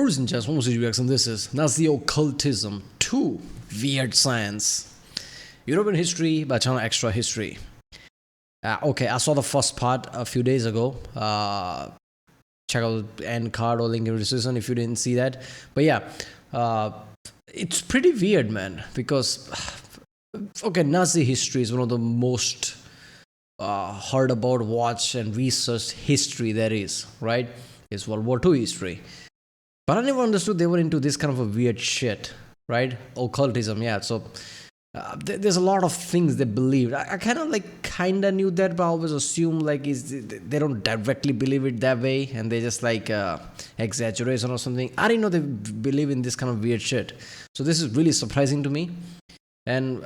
Ladies and gents, what reaction this is? Nazi Occultism 2 Weird Science. European history by China Extra History. Okay, I saw the first part a few days ago. Check out the end card or link in the description if you didn't see that. But yeah, it's pretty weird, man, because okay, Nazi history is one of the most heard about, watched, and researched history there is, right? It's World War II history. But I never understood they were into this kind of a weird shit, right? Occultism, yeah. So there's a lot of things they believed. I kind of knew that, but I always assume they don't directly believe it that way, and they just exaggeration or something. I didn't know they believe in this kind of weird shit. So this is really surprising to me. And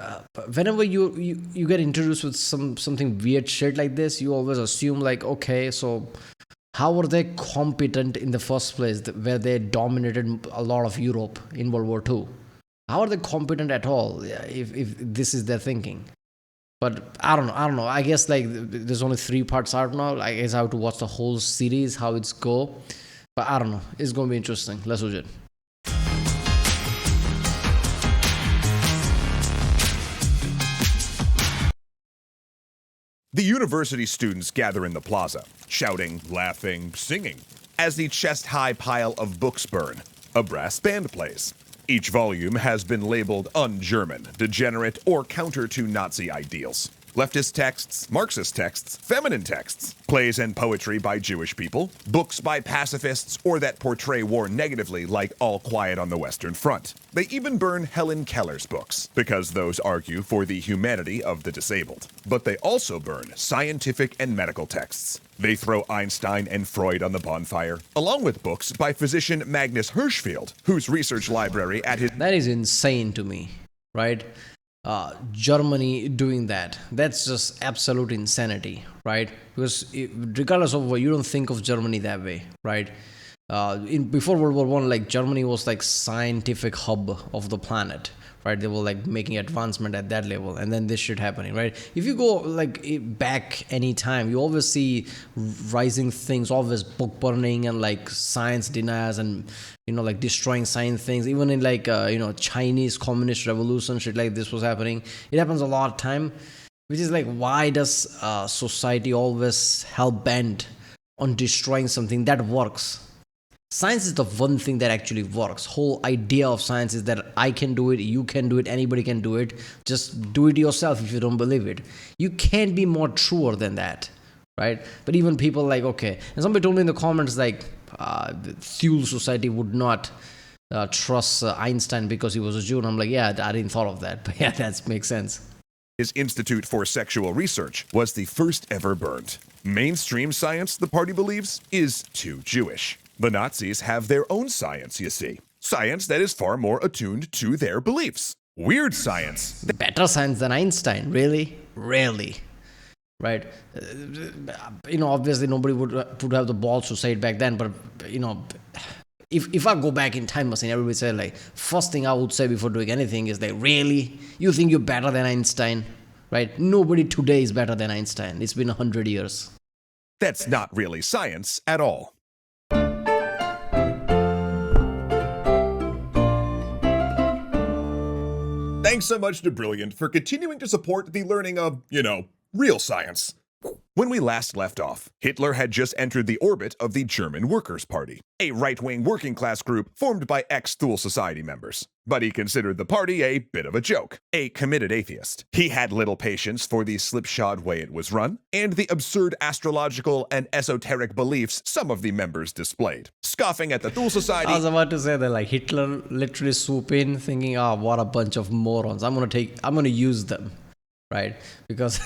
whenever you get introduced with something weird shit like this, you always assume okay, so how were they competent in the first place, where they dominated a lot of Europe in World War II? How are they competent at all if this is their thinking? But I don't know. I guess there's only 3 parts out now. I guess I have to watch the whole series, how it's go. But I don't know. It's going to be interesting. Let's watch it. The university students gather in the plaza, shouting, laughing, singing, as the chest-high pile of books burn. A brass band plays. Each volume has been labeled un-German, degenerate, or counter to Nazi ideals. Leftist texts, Marxist texts, feminine texts, plays and poetry by Jewish people, books by pacifists or that portray war negatively like All Quiet on the Western Front. They even burn Helen Keller's books, because those argue for the humanity of the disabled. But they also burn scientific and medical texts. They throw Einstein and Freud on the bonfire, along with books by physician Magnus Hirschfeld, whose research library at his... That is insane to me, right? Germany doing that's just absolute insanity, right? Because regardless of what, you don't think of Germany that way, right? Before World War One, Germany was scientific hub of the planet, right? They were making advancement at that level, and then this shit happening, right? If you go back any time, you always see rising things, always book burning and science deniers and destroying science things. Even in Chinese communist revolution, shit like this was happening. It happens a lot of time, which is why does society always hell bent on destroying something that works? Science is the one thing that actually works. Whole idea of science is that I can do it, you can do it, anybody can do it. Just do it yourself if you don't believe it. You can't be more truer than that, right? But even people okay. And somebody told me in the comments Thule society would not trust Einstein because he was a Jew. And I'm yeah, I didn't thought of that. But yeah, that makes sense. His Institute for Sexual Research was the first ever burned. Mainstream science, the party believes, is too Jewish. The Nazis have their own science, you see. Science that is far more attuned to their beliefs. Weird science. Better science than Einstein, really? Really? Right? Obviously nobody would have the balls to say it back then, but, if I go back in time machine, everybody say first thing I would say before doing anything is really? You think you're better than Einstein? Right? Nobody today is better than Einstein. It's been 100 years. That's not really science at all. Thanks so much to Brilliant for continuing to support the learning of, real science. When we last left off, Hitler had just entered the orbit of the German Workers' Party, a right-wing working-class group formed by ex-Thule Society members. But he considered the party a bit of a joke, a committed atheist. He had little patience for the slipshod way it was run, and the absurd astrological and esoteric beliefs some of the members displayed. Scoffing at the Thule Society... I was about to say that Hitler literally swooped in thinking, what a bunch of morons. I'm gonna use them. Right, because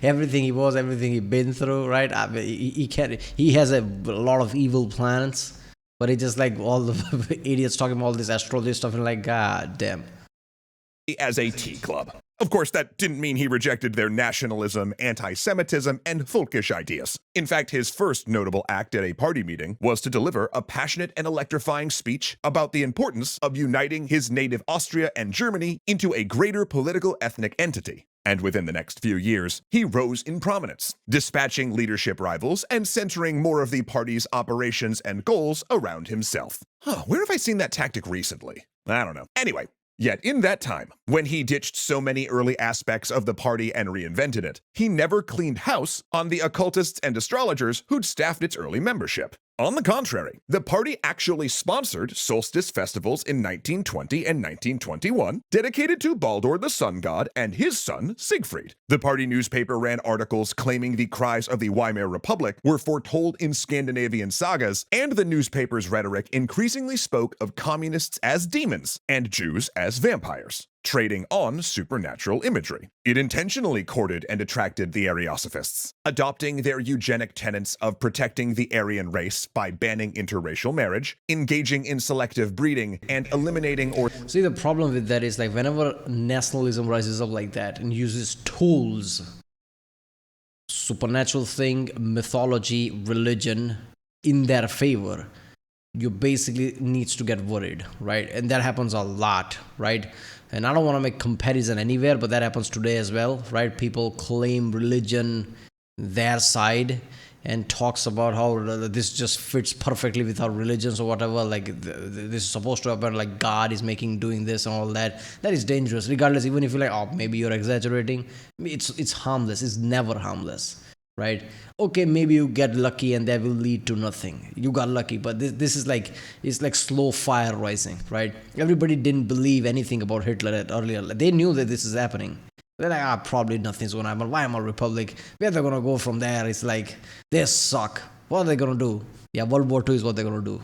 everything he'd been through, right? I mean, he has a lot of evil plans, but he just all the idiots talking about all this astrology stuff and god damn. As a tea club. Of course, that didn't mean he rejected their nationalism, anti-Semitism, and folkish ideas. In fact, his first notable act at a party meeting was to deliver a passionate and electrifying speech about the importance of uniting his native Austria and Germany into a greater political ethnic entity. and within the next few years, he rose in prominence, dispatching leadership rivals and centering more of the party's operations and goals around himself. Where have I seen that tactic recently? I don't know. Anyway, yet in that time, when he ditched so many early aspects of the party and reinvented it, he never cleaned house on the occultists and astrologers who'd staffed its early membership. On the contrary, the party actually sponsored solstice festivals in 1920 and 1921, dedicated to Baldur the sun god and his son, Siegfried. The party newspaper ran articles claiming the cries of the Weimar Republic were foretold in Scandinavian sagas, and the newspaper's rhetoric increasingly spoke of communists as demons and Jews as vampires, trading on supernatural imagery. It intentionally courted and attracted the Ariosophists, adopting their eugenic tenets of protecting the Aryan race by banning interracial marriage, engaging in selective breeding, and eliminating or... See, the problem with that is like whenever nationalism rises up like that and uses tools, supernatural thing, mythology, religion, in their favor, you basically needs to get worried, right? And that happens a lot, right? And I don't want to make comparison anywhere, but that happens today as well, right? People claim religion their side and talks about how this just fits perfectly with our religions or whatever, like this is supposed to happen, like God is doing this and all that. That is dangerous, regardless, even if you're like, oh, maybe you're exaggerating. It's harmless. It's never harmless, right? Okay, maybe you get lucky and that will lead to nothing. You got lucky, but this is like, it's like slow fire rising, right? Everybody didn't believe anything about Hitler earlier. They knew that this is happening. They're like, probably nothing's going to happen. Weimar Republic, where they're going to go from there? It's like, they suck. What are they going to do? Yeah, World War II is what they're going to do.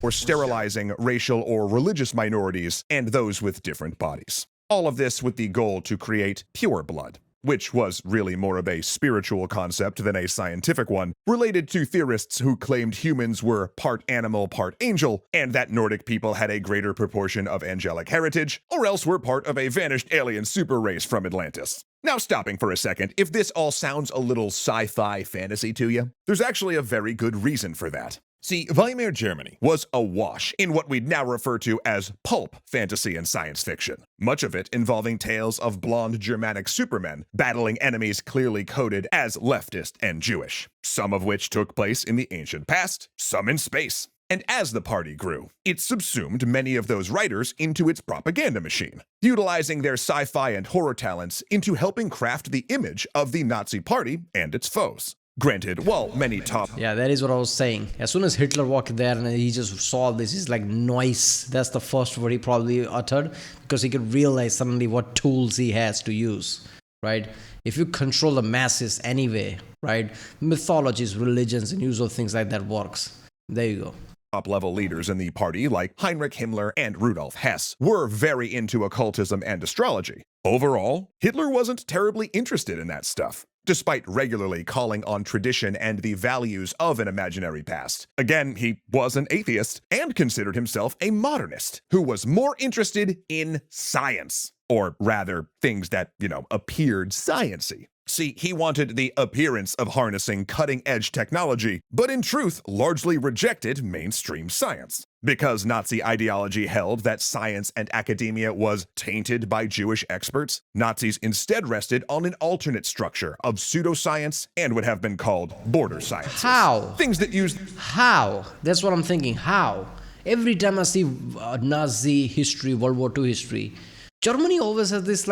Or sterilizing racial or religious minorities and those with different bodies. All of this with the goal to create pure blood, which was really more of a spiritual concept than a scientific one, related to theorists who claimed humans were part animal, part angel, and that Nordic people had a greater proportion of angelic heritage, or else were part of a vanished alien super race from Atlantis. Now, stopping for a second, if this all sounds a little sci-fi fantasy to you, there's actually a very good reason for that. See, Weimar Germany was awash in what we'd now refer to as pulp fantasy and science fiction, much of it involving tales of blonde Germanic supermen battling enemies clearly coded as leftist and Jewish, some of which took place in the ancient past, some in space. And as the party grew, it subsumed many of those writers into its propaganda machine, utilizing their sci-fi and horror talents into helping craft the image of the Nazi party and its foes. Granted, while many top... Yeah, that is what I was saying. As soon as Hitler walked there and he just saw this, he's like, noise. That's the first word he probably uttered, because he could realize suddenly what tools he has to use, right? If you control the masses anyway, right? Mythologies, religions, and use of things like that works. There you go. Top-level leaders in the party, like Heinrich Himmler and Rudolf Hess, were very into occultism and astrology. Overall, Hitler wasn't terribly interested in that stuff, despite regularly calling on tradition and the values of an imaginary past. Again, he was an atheist and considered himself a modernist who was more interested in science, or rather, things that, appeared science-y. See, he wanted the appearance of harnessing cutting-edge technology, but in truth largely rejected mainstream science. Because Nazi ideology held that science and academia was tainted by Jewish experts, Nazis instead rested on an alternate structure of pseudo-science and what have been called border sciences. How? Things that used... How? That's what I'm thinking. How? Every time I see Nazi history, World War II history, Germany always has this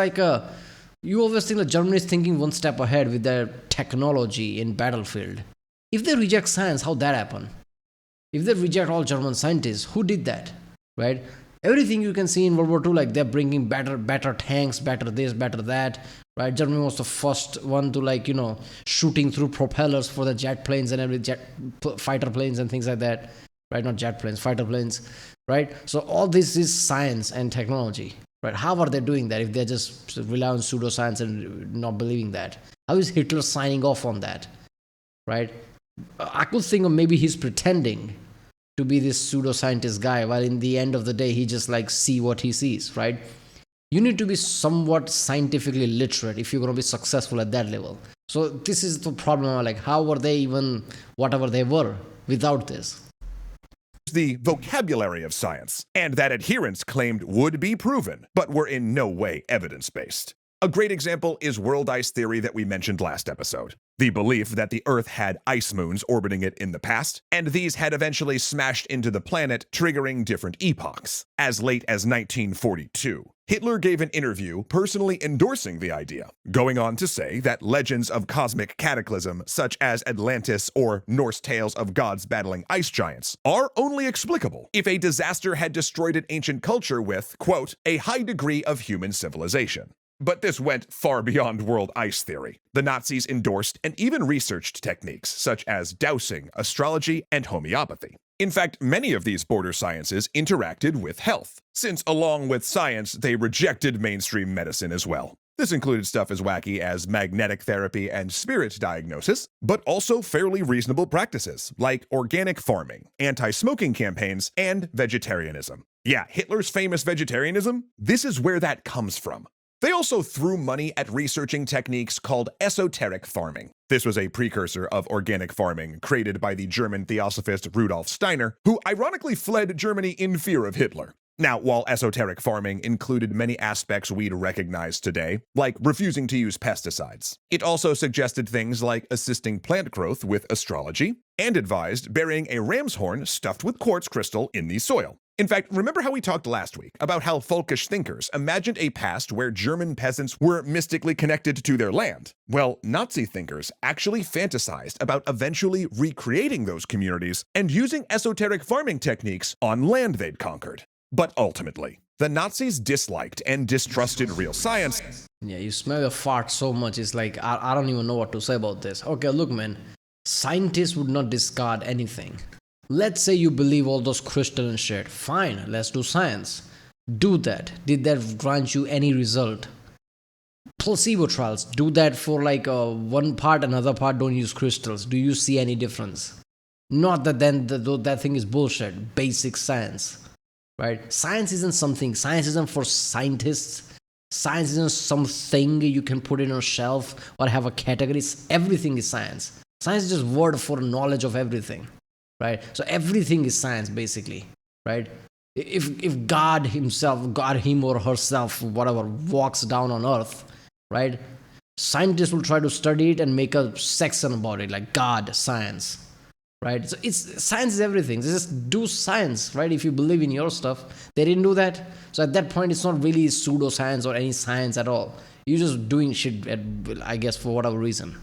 you always think that Germany is thinking one step ahead with their technology in battlefield. If they reject science, how'd that happen? If they reject all German scientists, who did that, right? Everything you can see in World War II, like they're bringing better tanks, better this, better that, right? Germany was the first one to shooting through propellers for the jet planes and fighter planes and things like that, right? Not jet planes, fighter planes, right? So all this is science and technology. Right? How are they doing that if they just rely on pseudoscience and not believing that? How is Hitler signing off on that? Right? I could think of maybe he's pretending to be this pseudoscientist guy, while in the end of the day, he just see what he sees, right? You need to be somewhat scientifically literate if you're going to be successful at that level. So this is the problem. How were they even whatever they were without this? The vocabulary of science, and that adherents claimed would be proven, but were in no way evidence-based. A great example is world ice theory that we mentioned last episode. The belief that the Earth had ice moons orbiting it in the past, and these had eventually smashed into the planet, triggering different epochs. As late as 1942, Hitler gave an interview personally endorsing the idea, going on to say that legends of cosmic cataclysm, such as Atlantis or Norse tales of gods battling ice giants, are only explicable if a disaster had destroyed an ancient culture with, quote, a high degree of human civilization. But this went far beyond world ice theory. The Nazis endorsed and even researched techniques such as dowsing, astrology, and homeopathy. In fact, many of these border sciences interacted with health, since along with science, they rejected mainstream medicine as well. This included stuff as wacky as magnetic therapy and spirit diagnosis, but also fairly reasonable practices like organic farming, anti-smoking campaigns, and vegetarianism. Yeah, Hitler's famous vegetarianism, this is where that comes from. They also threw money at researching techniques called esoteric farming. This was a precursor of organic farming created by the German theosophist Rudolf Steiner, who ironically fled Germany in fear of Hitler. Now, while esoteric farming included many aspects we'd recognize today, like refusing to use pesticides, it also suggested things like assisting plant growth with astrology, and advised burying a ram's horn stuffed with quartz crystal in the soil. In fact, remember how we talked last week about how folkish thinkers imagined a past where German peasants were mystically connected to their land? Well, Nazi thinkers actually fantasized about eventually recreating those communities and using esoteric farming techniques on land they'd conquered. But ultimately, the Nazis disliked and distrusted real science. Yeah, you smell your fart so much, it's like, I don't even know what to say about this. Okay, look, man, scientists would not discard anything. Let's say you believe all those crystal and shit. Fine, let's do science. Do that. Did that grant you any result? Placebo trials. Do that for like one part, another part don't use crystals. Do you see any difference? Not that then that thing is bullshit. Basic science. Right? Science isn't something. Science isn't for scientists. Science isn't something you can put in a shelf or have a category. Everything is science. Science is just word for knowledge of everything. Right? So everything is science, basically, right? If God himself, God him or herself, whatever, walks down on earth, right? Scientists will try to study it and make a section about it, like God, science, right? So science is everything. Just do science, right? If you believe in your stuff, they didn't do that. So at that point, it's not really pseudo-science or any science at all. You're just doing shit, I guess, for whatever reason.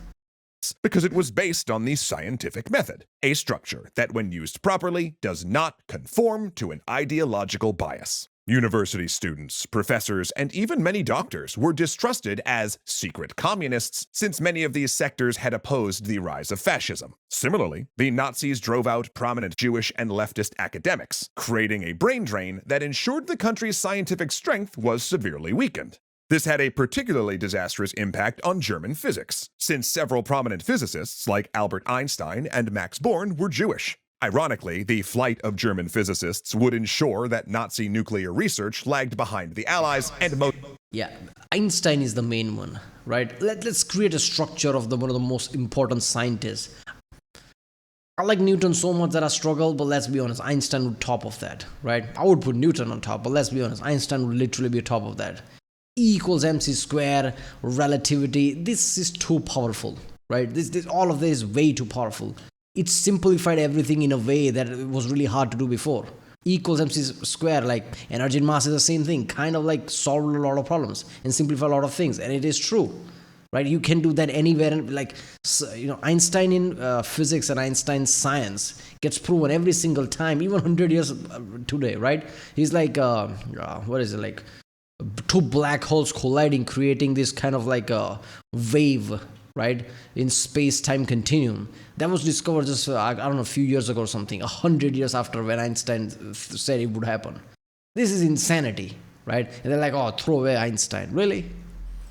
Because it was based on the scientific method, a structure that when used properly does not conform to an ideological bias. University students, professors, and even many doctors were distrusted as secret communists since many of these sectors had opposed the rise of fascism. Similarly, the Nazis drove out prominent Jewish and leftist academics, creating a brain drain that ensured the country's scientific strength was severely weakened. This had a particularly disastrous impact on German physics, since several prominent physicists like Albert Einstein and Max Born were Jewish. Ironically, the flight of German physicists would ensure that Nazi nuclear research lagged behind the Allies and most. Yeah, Einstein is the main one, right? Let's create a structure of one of the most important scientists. I like Newton so much that I struggle, but let's be honest, Einstein would top of that, right? I would put Newton on top, but let's be honest, Einstein would literally be top of that. E equals mc square, relativity, this is too powerful, right? All of this is way too powerful. It simplified everything in a way that it was really hard to do before. E equals mc square, like energy and mass is the same thing, kind of like solved a lot of problems and simplify a lot of things, and it is true, right? You can do that anywhere, and like, you know, Einstein in physics and Einstein's science gets proven every single time, even 100 years today, right? He's like, what is it, like, two black holes colliding, creating this kind of like a wave, right, in space-time continuum. That was discovered just, I don't know, a few years ago or something, 100 years after when Einstein said it would happen. This is insanity, right? And they're like, oh, throw away Einstein. Really?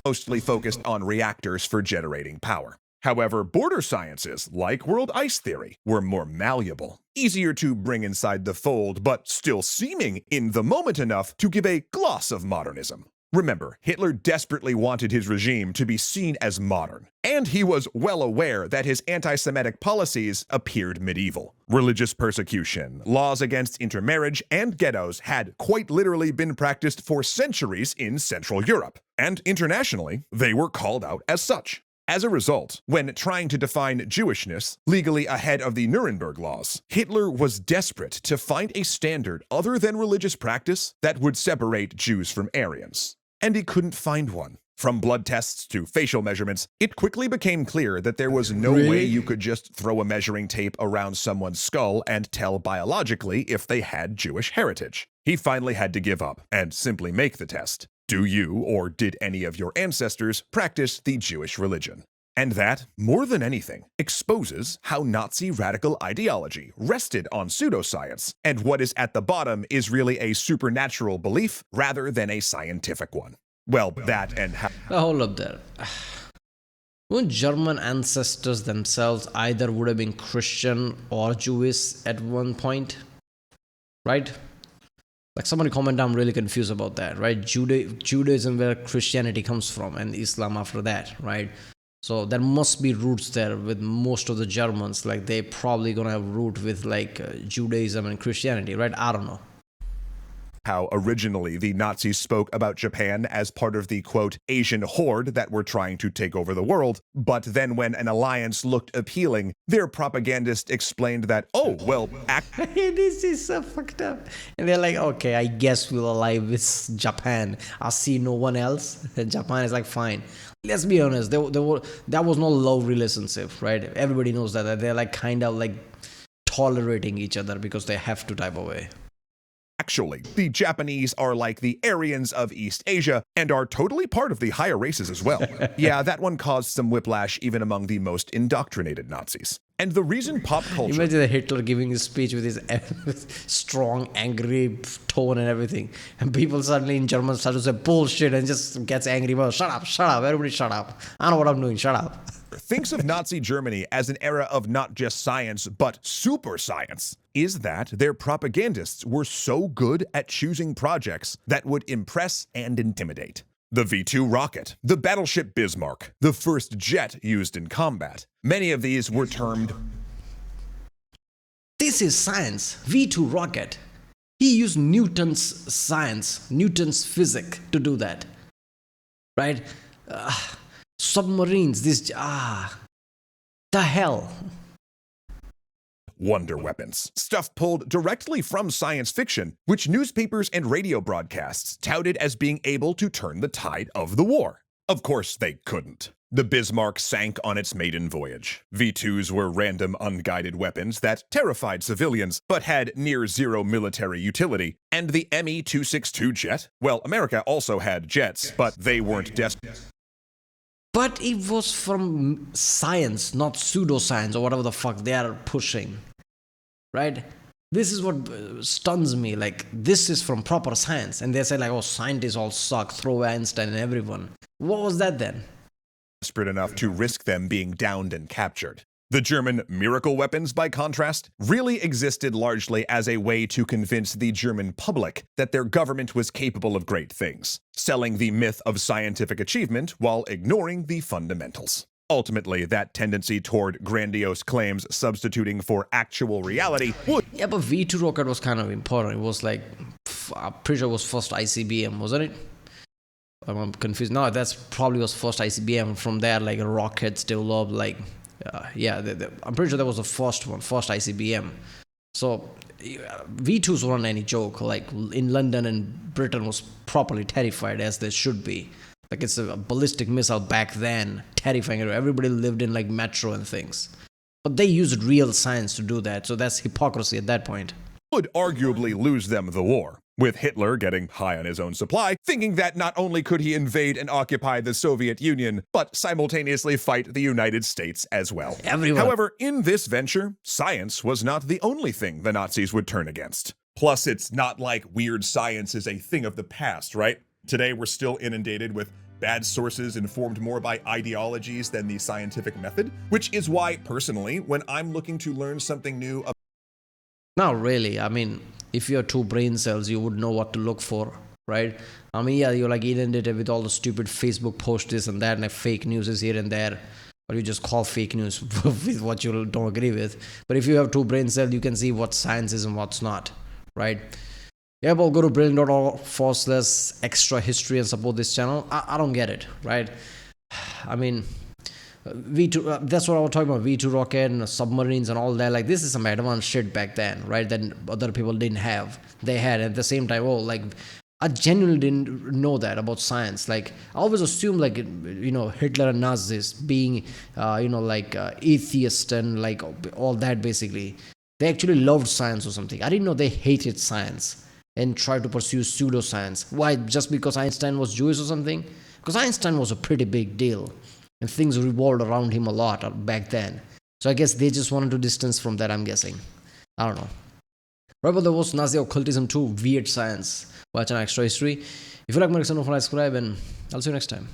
Mostly focused on reactors for generating power. However, border sciences, like world ice theory, were more malleable, easier to bring inside the fold, but still seeming in the moment enough to give a gloss of modernism. Remember, Hitler desperately wanted his regime to be seen as modern, and he was well aware that his anti-Semitic policies appeared medieval. Religious persecution, laws against intermarriage, and ghettos had quite literally been practiced for centuries in Central Europe, and internationally, they were called out as such. As a result, when trying to define Jewishness legally ahead of the Nuremberg laws, Hitler was desperate to find a standard other than religious practice that would separate Jews from Aryans. And he couldn't find one. From blood tests to facial measurements, it quickly became clear that there was no way you could just throw a measuring tape around someone's skull and tell biologically if they had Jewish heritage. He finally had to give up and simply make the test. Do you, or did any of your ancestors, practice the Jewish religion? And that, more than anything, exposes how Nazi radical ideology rested on pseudo-science, and what is at the bottom is really a supernatural belief rather than a scientific one. Well, that and how— Hold up there. Wouldn't German ancestors themselves either would have been Christian or Jewish at one point? Right? Like somebody comment, I'm really confused about that, right? Judaism where Christianity comes from, and Islam after that, right? So there must be roots there with most of the Germans. Like they probably gonna have root with like Judaism and Christianity, right? I don't know. How originally the Nazis spoke about Japan as part of the, quote, Asian horde that were trying to take over the world, but then when an alliance looked appealing, their propagandist explained that, oh, well, this is so fucked up. And they're like, okay, I guess we'll ally with Japan. I see no one else. And Japan is like, fine. Let's be honest, that was no love relationship, right? Everybody knows that they're like kind of like tolerating each other because they have to type away. Actually, the Japanese are like the Aryans of East Asia and are totally part of the higher races as well. Yeah, that one caused some whiplash even among the most indoctrinated Nazis. And the reason pop culture— Imagine Hitler giving his speech with his strong, angry tone and everything. And people suddenly in German start to say bullshit and just gets angry about, shut up, everybody shut up. I know what I'm doing, shut up. Thinks of Nazi Germany as an era of not just science, but super science, is that their propagandists were so good at choosing projects that would impress and intimidate. The V-2 rocket, the battleship Bismarck, the first jet used in combat. Many of these were termed— This is science, V-2 rocket. He used Newton's science, Newton's physics to do that. Right? Submarines, the hell. Wonder weapons, stuff pulled directly from science fiction, which newspapers and radio broadcasts touted as being able to turn the tide of the war. Of course they couldn't. The Bismarck sank on its maiden voyage. V-2s were random unguided weapons that terrified civilians but had near zero military utility. And the Me-262 jet? Well, America also had jets, but they weren't destined. But it was from science, not pseudoscience or whatever the fuck they are pushing. Right? This is what stuns me. Like, this is from proper science. And they say like, oh, scientists all suck, throw Einstein and everyone. What was that then? Desperate enough to risk them being downed and captured. The German miracle weapons, by contrast, really existed largely as a way to convince the German public that their government was capable of great things, selling the myth of scientific achievement while ignoring the fundamentals. Ultimately, that tendency toward grandiose claims substituting for actual reality would— Yeah, but V-2 rocket was kind of important. It was like, I'm pretty sure it was first ICBM, wasn't it? I'm confused. No, that's probably was first ICBM. From there, like rockets developed, like, I'm pretty sure that was the first one, first ICBM. So V2s weren't any joke. Like in London and Britain was properly terrified, as they should be. Like it's a ballistic missile back then, terrifying. Everybody lived in like metro and things. But they used real science to do that, so that's hypocrisy at that point. Would arguably lose them the war, with Hitler getting high on his own supply, thinking that not only could he invade and occupy the Soviet Union, but simultaneously fight the United States as well. Everyone. However, in this venture, science was not the only thing the Nazis would turn against. Plus, it's not like weird science is a thing of the past, right? Today, we're still inundated with bad sources informed more by ideologies than the scientific method, which is why, personally, when I'm looking to learn something new about— Not really. I mean, if you have two brain cells, you would know what to look for. right? I mean, yeah, you're like inundated with all the stupid Facebook posts, this and that, and like fake news is here and there, or you just call fake news with what you don't agree with. But if you have two brain cells, you can see what science is and what's not, right? Yeah, well, go to brilliant.org/extra history and support this channel. I don't get it, right? I mean, V2, that's what I was talking about, V2 rocket and submarines and all that. Like, this is some advanced shit back then, right? That other people didn't have. They had at the same time. Oh, like, I genuinely didn't know that about science. Like, I always assumed, like, Hitler and Nazis being, atheist and like all that basically. They actually loved science or something. I didn't know they hated science and tried to pursue pseudo-science. Why? Just because Einstein was Jewish or something? Because Einstein was a pretty big deal. And things revolved around him a lot back then. So I guess they just wanted to distance from that, I'm guessing. I don't know. Right, but there was Nazi Occultism 2, Weird Science. Watch an extra history. If you like my channel, subscribe, and I'll see you next time.